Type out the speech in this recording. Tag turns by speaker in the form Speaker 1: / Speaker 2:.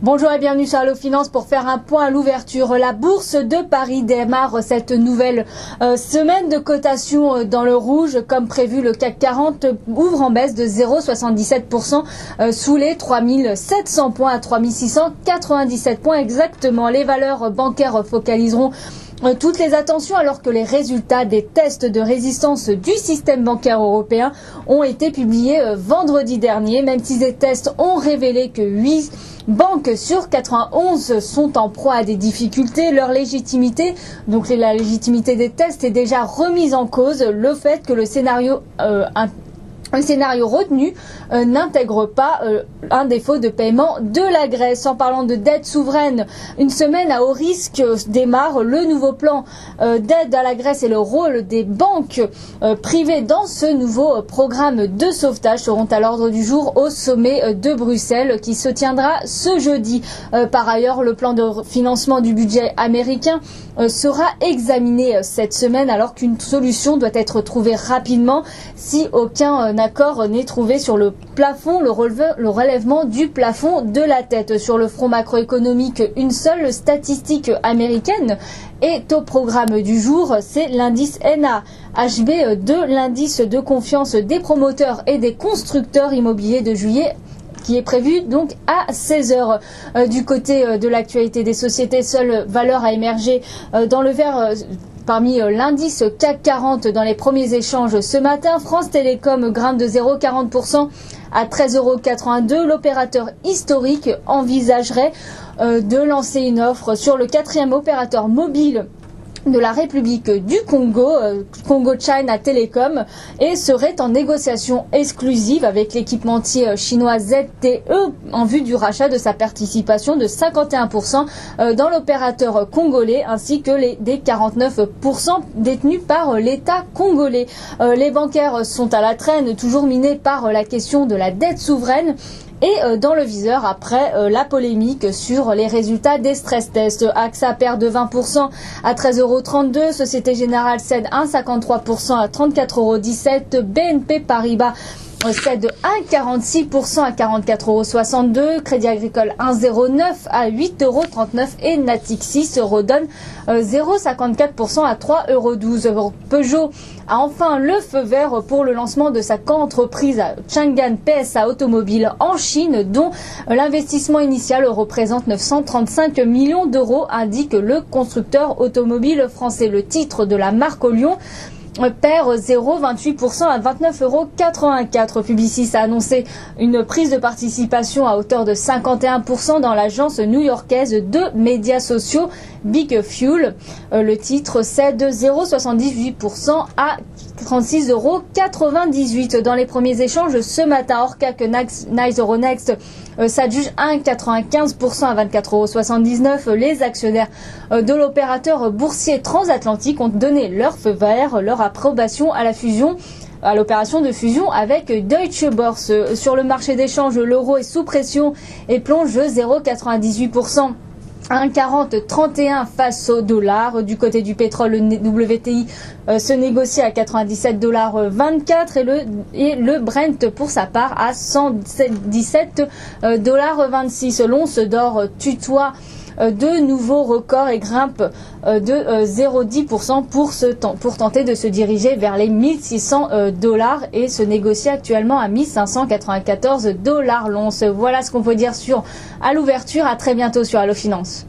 Speaker 1: Bonjour et bienvenue sur Allo Finance pour faire un point à l'ouverture. La bourse de Paris démarre cette nouvelle semaine de cotation dans le rouge. Comme prévu, le CAC 40 ouvre en baisse de 0,77% sous les 3700 points à 3697 points exactement. Les valeurs bancaires focaliseront toutes les attentions alors que les résultats des tests de résistance du système bancaire européen ont été publiés vendredi dernier. Même si ces tests ont révélé que 8 banques sur 91 sont en proie à des difficultés, leur légitimité, donc la légitimité des tests, est déjà remise en cause. Le fait que le scénario retenu n'intègre pas un défaut de paiement de la Grèce. En parlant de dette souveraine, une semaine à haut risque démarre. Le nouveau plan d'aide à la Grèce et le rôle des banques privées dans ce nouveau programme de sauvetage seront à l'ordre du jour au sommet de Bruxelles qui se tiendra ce jeudi. Par ailleurs, le plan de financement du budget américain sera examiné cette semaine alors qu'une solution doit être trouvée rapidement si aucun accord n'est trouvé sur le plafond, le relèvement du plafond de la dette. Sur le front macroéconomique, une seule statistique américaine est au programme du jour, c'est l'indice NAHB de l'indice de confiance des promoteurs et des constructeurs immobiliers de juillet, qui est prévu donc à 16h. Du côté de l'actualité des sociétés, seule valeur a émergé dans le vert parmi l'indice CAC 40 dans les premiers échanges ce matin. France Télécom grimpe de 0,40% à 13,82 €. L'opérateur historique envisagerait de lancer une offre sur le quatrième opérateur mobile de la République du Congo, Congo China Telecom, et serait en négociation exclusive avec l'équipementier chinois ZTE en vue du rachat de sa participation de 51% dans l'opérateur congolais ainsi que des 49% détenus par l'État congolais. Les bancaires sont à la traîne, toujours minés par la question de la dette souveraine. Et dans le viseur après la polémique sur les résultats des stress tests. AXA perd de 20% à 13,32 €. Société Générale cède 1,53% à 34,17 €. BNP Paribas cède 1,46% à 44,62 €. Crédit Agricole 1,09 à 8,39 € et Natixis redonne 0,54% à 3,12 €. Peugeot a enfin le feu vert pour le lancement de sa co-entreprise Changan PSA Automobile en Chine, dont l'investissement initial représente 935 millions d'euros, indique le constructeur automobile français. Le titre de la marque au Lyon perd 0,28% à 29,84 €. Publicis a annoncé une prise de participation à hauteur de 51% dans l'agence new-yorkaise de médias sociaux Big Fuel. Le titre cède 0,78% à 36,98 €. Dans les premiers échanges ce matin, Orca que Nice Euronext s'adjuge 1,95% à 24,79 €. Les actionnaires de l'opérateur boursier transatlantique ont donné leur feu vert, leur approbation à l'opération de fusion avec Deutsche Börse. Sur le marché d'échange, l'euro est sous pression et plonge 0,98%. 1,4031 face au dollar. Du côté du pétrole, le WTI se négocie à 97,24 $ et le Brent pour sa part à 117,26 $. L'once d'or tutoie de nouveaux records et grimpe de 0,10% pour tenter de se diriger vers les 1600 $ et se négocie actuellement à 1594 $ l'once. Voilà ce qu'on peut dire à l'ouverture. À très bientôt sur Allo Finance.